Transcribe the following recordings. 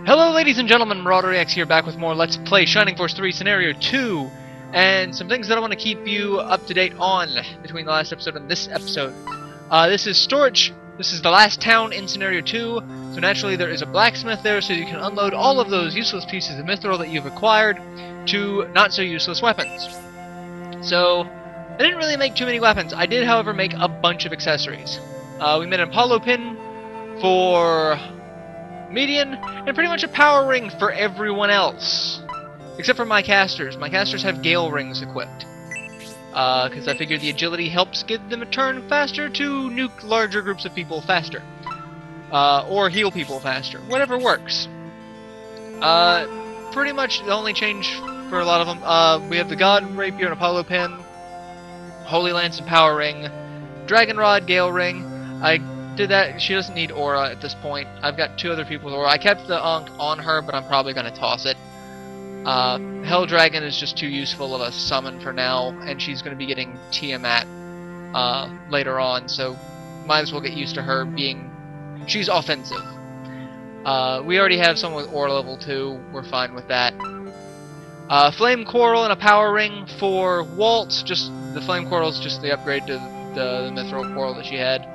Hello ladies and gentlemen, MarauderEX here, back with more Let's Play Shining Force 3 Scenario 2, and some things that I want to keep you up to date on between the last episode and this episode. This is storich. This is the last town in Scenario 2, so naturally there is a blacksmith there, so you can unload all of those useless pieces of mithril that you've acquired to not-so-useless weapons. So, I didn't really make too many weapons. I did, however, make a bunch of accessories. We made an Apollo pin for median, and pretty much a power ring for everyone else. Except for my casters. My casters have gale rings equipped. Because I figured the agility helps get them a turn faster to nuke larger groups of people faster. Or heal people faster. Whatever works. Pretty much the only change for a lot of them. We have the God Rapier and Apollo pin, Holy Lance and Power Ring, Dragon Rod, Gale Ring. I did that. She doesn't need aura at this point. I've got two other people with aura. I kept the Ankh on her, but I'm probably going to toss it. Hell Dragon is just too useful of a summon for now, and she's going to be getting Tiamat later on, so might as well get used to her being... She's offensive. We already have someone with aura level 2. We're fine with that. Flame Coral and a Power Ring for Walt. Just the Flame Coral is just the upgrade to the Mithril Coral that she had.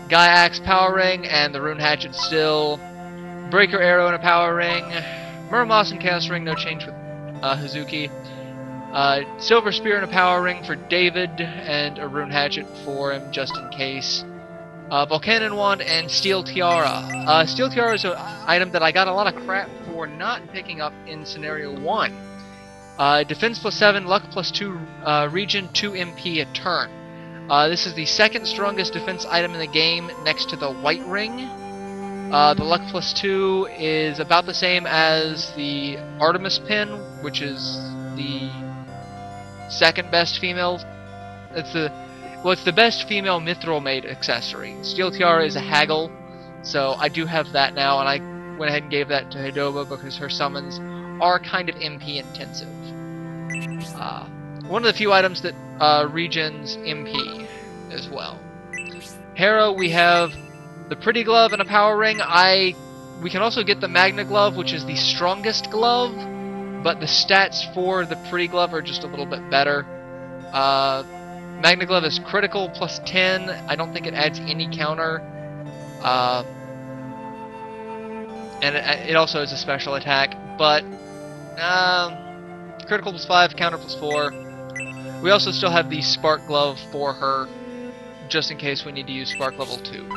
Guy Axe Power Ring and the Rune Hatchet still. Breaker Arrow and a Power Ring. Murmoss and Chaos Ring, no change with Hazuki. Silver Spear and a Power Ring for David, and a Rune Hatchet for him just in case. Volcanon Wand and Steel Tiara. Steel Tiara is an item that I got a lot of crap for not picking up in Scenario 1. Defense plus 7, Luck plus 2, Regen 2 MP a turn. This is the second strongest defense item in the game, next to the White Ring. The Luck plus 2 is about the same as the Artemis pin, which is the second best female. It's the best female mithril made accessory. Steel Tiara is a haggle, so I do have that now, and I went ahead and gave that to Hidoba because her summons are kind of MP intensive. One of the few items that regens MP as well. Hera, we have the Pretty Glove and a Power Ring. We can also get the Magna Glove, which is the strongest glove, but the stats for the Pretty Glove are just a little bit better. Magna Glove is critical plus 10. I don't think it adds any counter. And it also is a special attack, but critical plus 5, counter plus 4. We also still have the Spark Glove for her, just in case we need to use Spark level 2.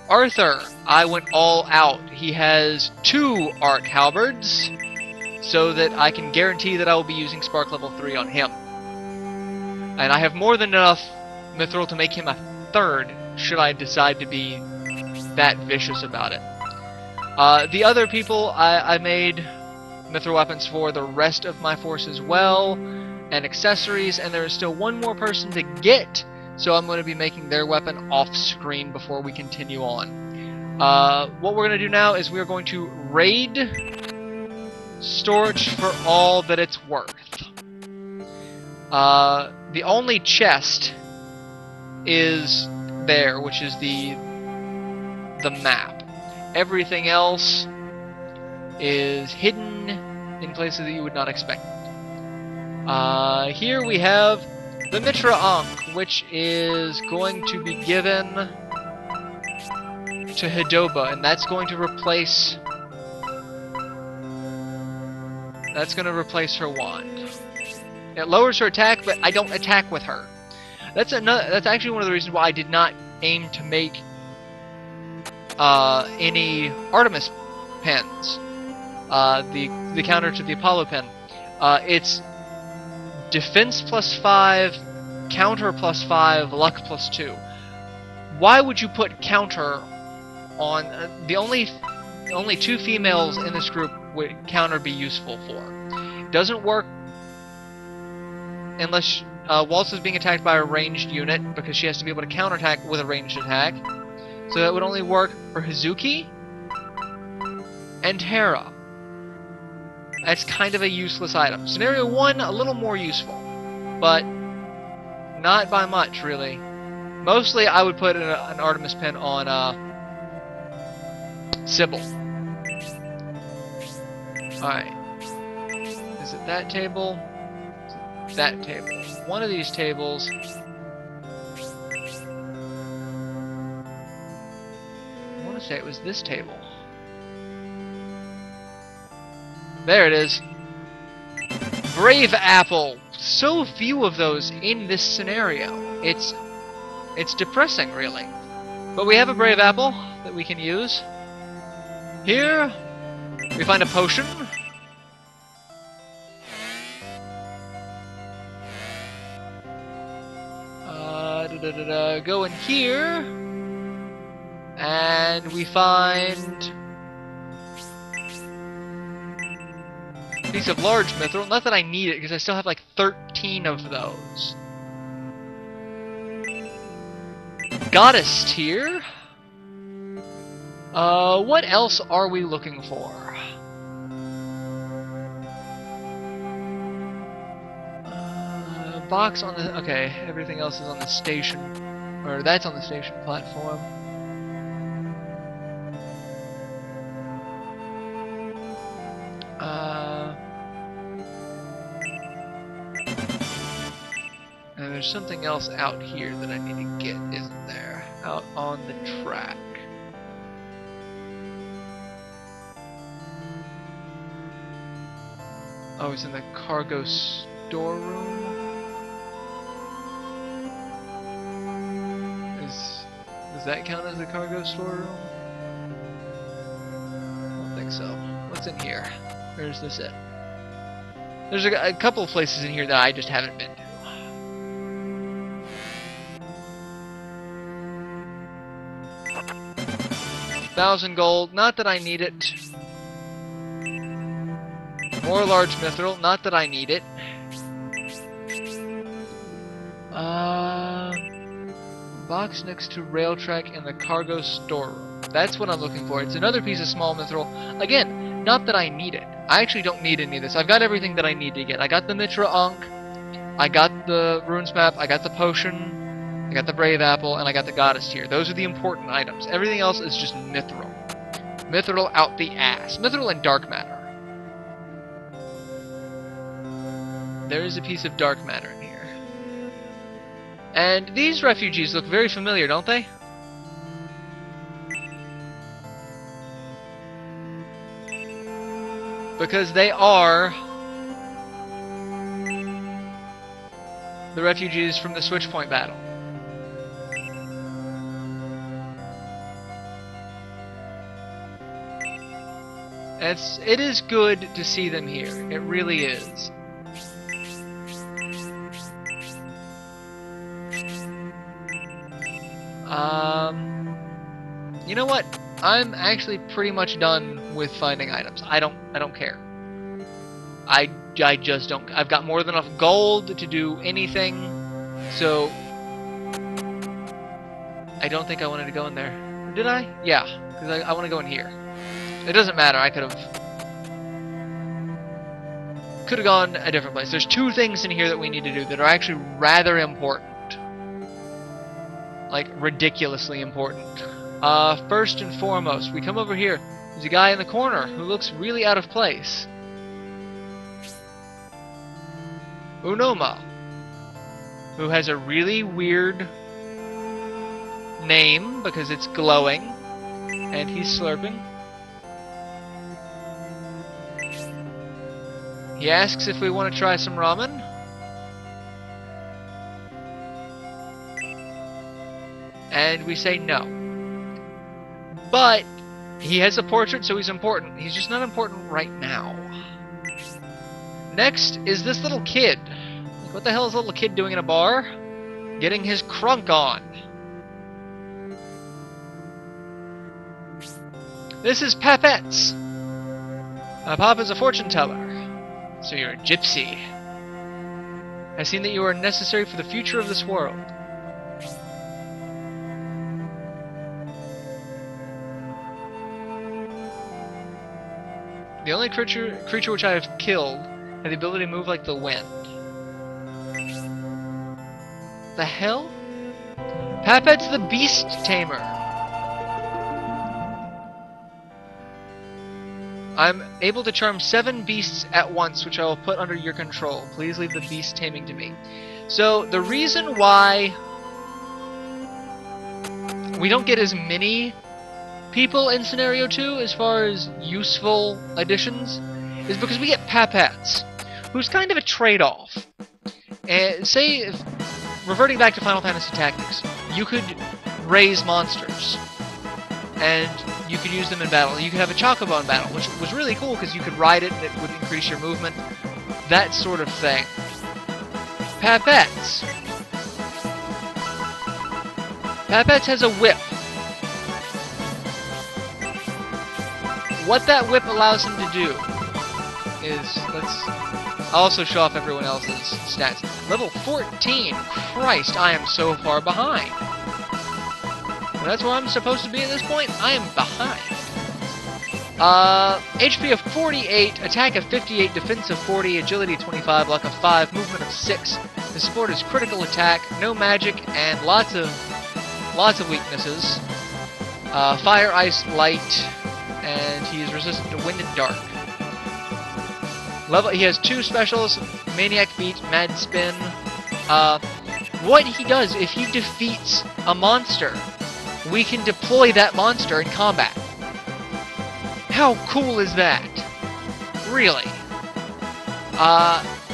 Arthur, I went all out. He has 2 Arc Halberds, so that I can guarantee that I will be using Spark level 3 on him. And I have more than enough mithril to make him a 3rd, should I decide to be that vicious about it. The other people, I made mithril weapons for the rest of my force as well, and accessories, and there is still one more person to get, so I'm going to be making their weapon off-screen before we continue on. What we're going to do now is we're going to raid storich for all that it's worth. The only chest is there, which is the map. Everything else is hidden in places that you would not expect. Here we have the Mitra Ankh, which is going to be given to Hidoba, and that's going to replace her wand. It lowers her attack, but I don't attack with her. That's actually one of the reasons why I did not aim to make any Artemis pens. The counter to the Apollo pen. It's defense plus 5, counter plus 5, luck plus 2. Why would you put counter on... the only 2 females in this group would counter be useful for. It doesn't work unless Waltz is being attacked by a ranged unit, because she has to be able to counterattack with a ranged attack. So that would only work for Hazuki and Hera. That's kind of a useless item. Scenario 1, a little more useful, but not by much, really. Mostly, I would put an Artemis pin on Sybil. Alright. Is it that table? Is it that table? One of these tables. I want to say it was this table. There it is. Brave apple. So few of those in this scenario. It's depressing, really. But we have a brave apple that we can use. Here, we find a potion. Go in here, and we find a piece of large mithril. Not that I need it, because I still have like 13 of those. Goddess tier. What else are we looking for? Box on the... Okay, everything else is on the station. Or that's on the station platform. And there's something else out here that I need to get, isn't there? Out on the track. Oh, it's in the cargo storeroom? Does that count as the cargo storeroom? I don't think so. What's in here? Or is this it? There's a couple of places in here that I just haven't been to. 1,000 gold, not that I need it. More large mithril, not that I need it. Box next to rail track in the cargo storeroom. That's what I'm looking for. It's another piece of small mithril. Again, not that I need it. I actually don't need any of this. I've got everything that I need to get. I got the mithril Ankh, I got the runes map, I got the potion, I got the brave apple, and I got the goddess tier. Those are the important items. Everything else is just mithril. Mithril out the ass. Mithril and dark matter. There is a piece of dark matter in here. And these refugees look very familiar, don't they? Because they are the refugees from the Switchpoint battle. It is good to see them here. It really is. You know what? I'm actually pretty much done with finding items. I don't care. I just don't. I've got more than enough gold to do anything, so I don't think I wanted to go in there. Did I? Yeah, because I want to go in here. It doesn't matter. I could have gone a different place. There's two things in here that we need to do that are actually rather important. Like, ridiculously important. First and foremost, we come over here. There's a guy in the corner who looks really out of place. Unoma, who has a really weird name because it's glowing, and he's slurping. He asks if we want to try some ramen. And we say no. But he has a portrait, so he's important. He's just not important right now. Next is this little kid. Like, what the hell is a little kid doing in a bar? Getting his crunk on. This is Papets. Papa's a fortune teller. So you're a gypsy. I've seen that you are necessary for the future of this world. The only creature which I have killed had the ability to move like the wind. The hell? Papets the Beast Tamer. I'm able to charm 7 beasts at once, which I will put under your control. Please leave the beast taming to me. So, the reason why we don't get as many people in Scenario 2 as far as useful additions is because we get Papets, who's kind of a trade-off. And say, reverting back to Final Fantasy Tactics, you could raise monsters, and you could use them in battle. You could have a Chocobo in battle, which was really cool because you could ride it and it would increase your movement, that sort of thing. Papets. Papets has a whip. What that whip allows him to do is, I'll also show off everyone else's stats. Level 14! Christ, I am so far behind. And that's where I'm supposed to be at this point. I am behind. HP of 48, attack of 58, defense of 40, agility 25, luck of 5, movement of 6. The support is critical attack, no magic, and lots of weaknesses. Fire, ice, light, and he is resistant to wind and dark. He has 2 specials, Maniac Beat, Mad Spin. What he does, if he defeats a monster, we can deploy that monster in combat. How cool is that? Really?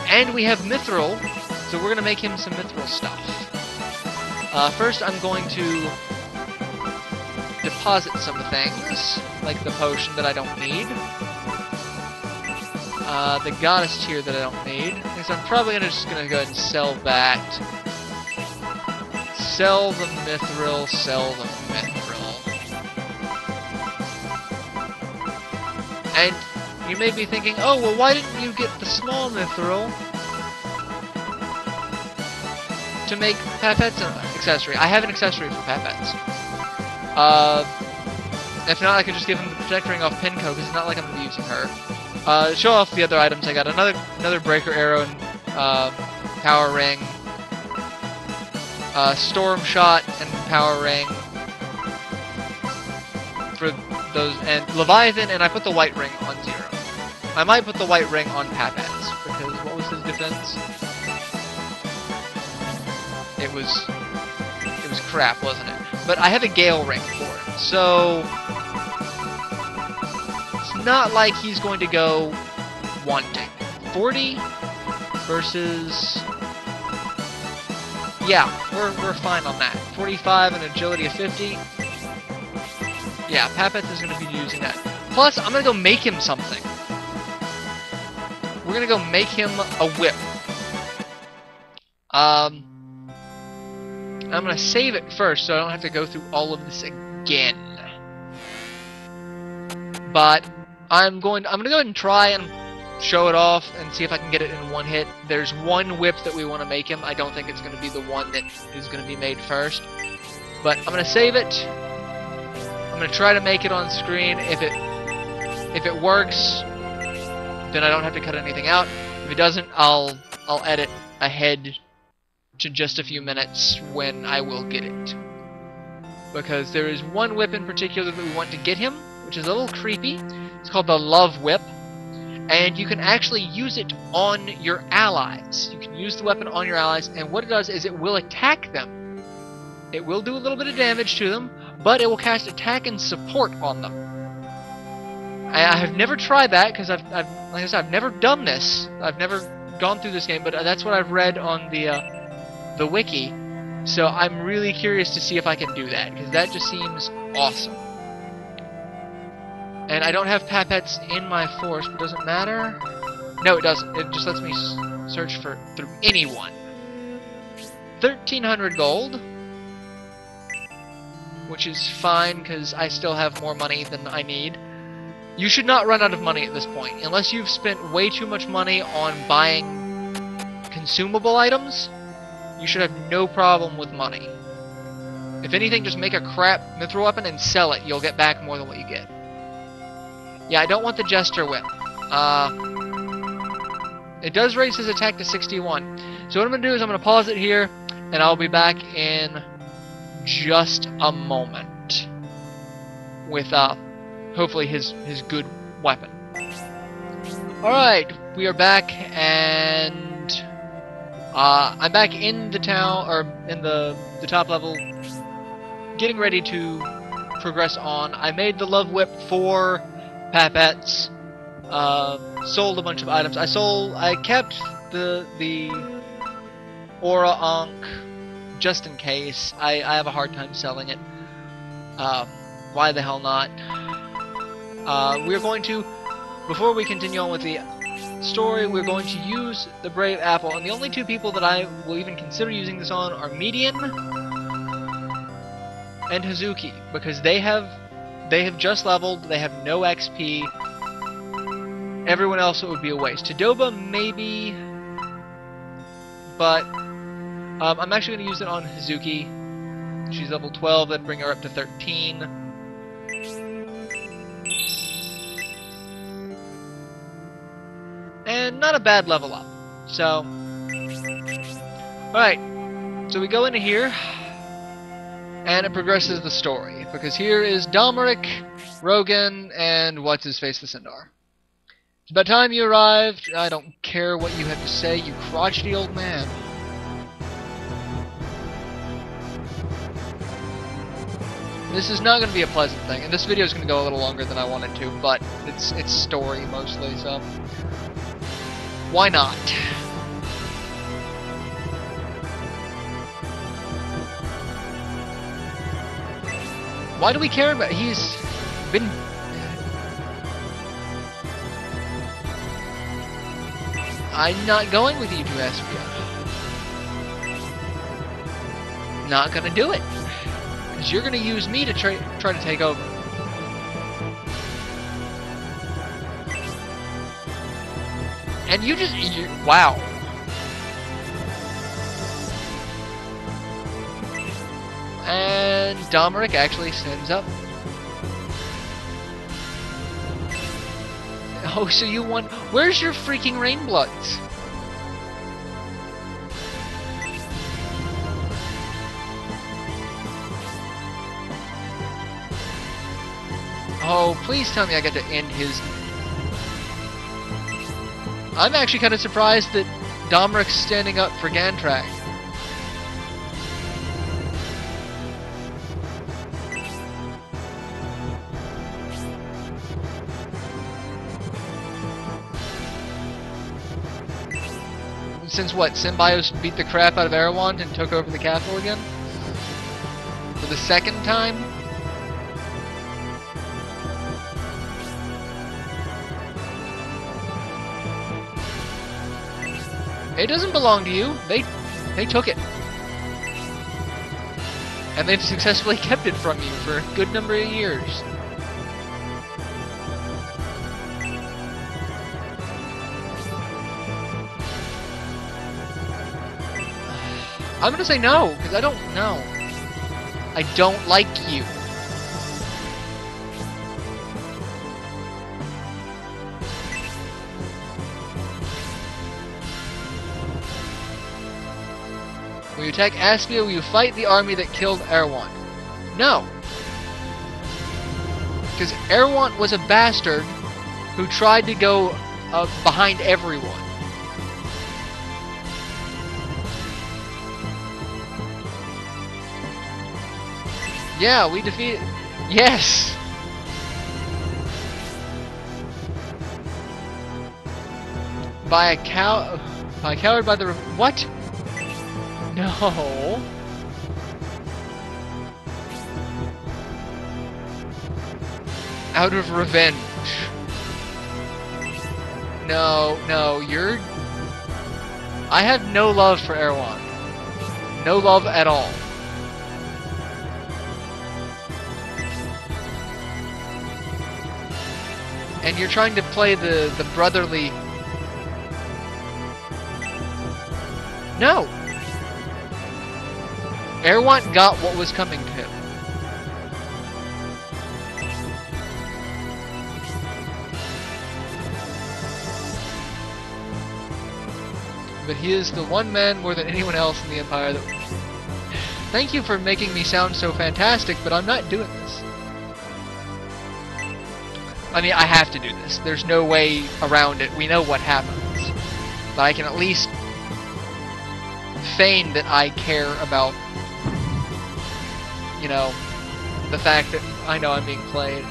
And we have mithril, so we're gonna make him some mithril stuff. First, I'm going to deposit some things, like the potion that I don't need. The goddess tier that I don't need. So I'm probably just gonna go ahead and sell that. Sell the mithril, sell the mithril. And you may be thinking, oh, well, why didn't you get the small mithril to make Papets an accessory? I have an accessory for Papets. If not, I could just give him the protect ring off Pinko, because it's not like I'm gonna be using her. Show off the other items. I got another breaker arrow and power ring, storm shot and power ring for those, and Leviathan, and I put the white ring on 0. I might put the white ring on Papets, because what was his defense? It was crap, wasn't it? But I have a Gale ring for it, so it's not like he's going to go wanting. 40 versus, yeah, we're fine on that. 45 and agility of 50. Yeah, Papets is going to be using that. Plus, I'm going to go make him something. We're going to go make him a whip. I'm going to save it first so I don't have to go through all of this again. But I'm going to go ahead and try and show it off and see if I can get it in one hit. There's one whip that we want to make him. I don't think it's going to be the one that is going to be made first. But I'm going to save it. I'm going to try to make it on screen. If it works, then I don't have to cut anything out. If it doesn't, I'll edit ahead to just a few minutes when I will get it. Because there is one whip in particular that we want to get him, which is a little creepy. It's called the Love Whip. And you can actually use it on your allies. You can use the weapon on your allies, and what it does is it will attack them. It will do a little bit of damage to them, but it will cast attack and support on them. I have never tried that, because like I said, I've never done this. I've never gone through this game, but that's what I've read on the wiki. So I'm really curious to see if I can do that, because that just seems awesome. And I don't have Papets in my force, but does it matter? No, it doesn't. It just lets me search through anyone. 1,300 gold, which is fine because I still have more money than I need. You should not run out of money at this point, unless you've spent way too much money on buying consumable items. You should have no problem with money. If anything, just make a crap mithril weapon and sell it. You'll get back more than what you get. Yeah, I don't want the Jester Whip. It does raise his attack to 61. So what I'm going to do is I'm going to pause it here, and I'll be back in just a moment with hopefully his good weapon. Alright, we are back, and I'm back in the town, or in the top level, getting ready to progress on. I made the love whip for Papets, sold a bunch of items. I kept the Aura Ankh just in case. I have a hard time selling it. Why the hell not? We're going to, before we continue on with the story, we're going to use the Brave Apple, and the only two people that I will even consider using this on are Median and Hazuki, because they have just leveled, they have no XP. Everyone else, it would be a waste. Tadoba, maybe, but I'm actually going to use it on Hazuki. She's level 12, that'd bring her up to 13. And not a bad level up. So, alright, so we go into here, and it progresses the story, because here is Domaric, Rogan, and what's-his-face the Sindar. It's about time you arrived. I don't care what you have to say, you crotchety old man. This is not going to be a pleasant thing, and this video is going to go a little longer than I wanted to, but it's story mostly, so why not? Why do we care about? He's been. I'm not going with you to Espia. Not gonna do it. Because you're gonna use me to try to take over. And you just... wow. And Domaric actually sends up... oh, so you won... where's your freaking Rainbloods? Oh, please tell me I get to end his... I'm actually kind of surprised that Domaric's standing up for Gantrak. Since what, Symbios beat the crap out of Erewhon and took over the castle again? For the second time? It doesn't belong to you. They took it. And they've successfully kept it from you for a good number of years. I'm gonna say no, because I don't know. I don't like you. Will you attack Aspia? Will you fight the army that killed Erewhon? No. Because Erewhon was a bastard who tried to go behind everyone. Yeah, we defeated... yes! By a coward by the... what? No. Out of revenge. No, you're... I have no love for Erewhon. No love at all. And you're trying to play the brotherly... no! Erewhon got what was coming to him. But he is the one man more than anyone else in the Empire that... thank you for making me sound so fantastic, but I'm not doing this. I mean, I have to do this. There's no way around it. We know what happens. But I can at least feign that I care about, you know, the fact that I know I'm being played.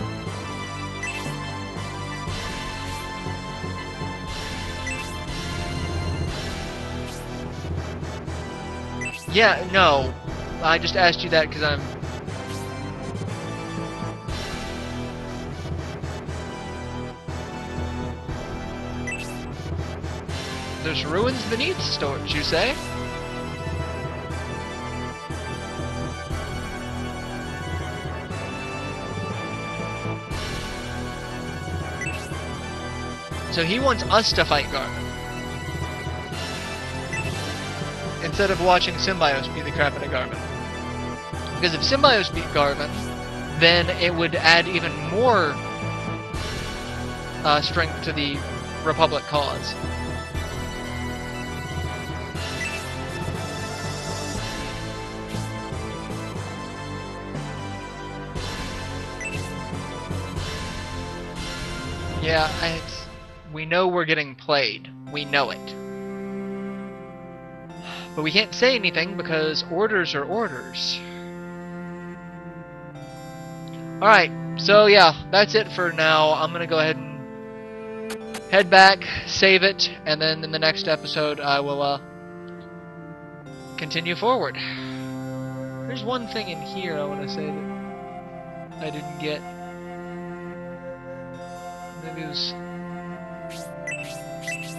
Yeah, no. I just asked you that because I'm... There's ruins beneath storage, you say? So he wants us to fight Garmin. Instead of watching Symbios beat the crap out of Garmin. Because if Symbios beat Garmin, then it would add even more strength to the Republic cause. Yeah, we know we're getting played. We know it. But we can't say anything because orders are orders. Alright, so yeah, that's it for now. I'm gonna go ahead and head back, save it, and then in the next episode I will continue forward. There's one thing in here I want to say that I didn't get. Maybe it was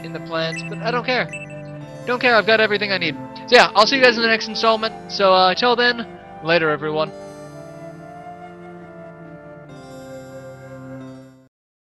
in the plans, but I don't care. Don't care, I've got everything I need. So yeah, I'll see you guys in the next installment. So till then, later everyone.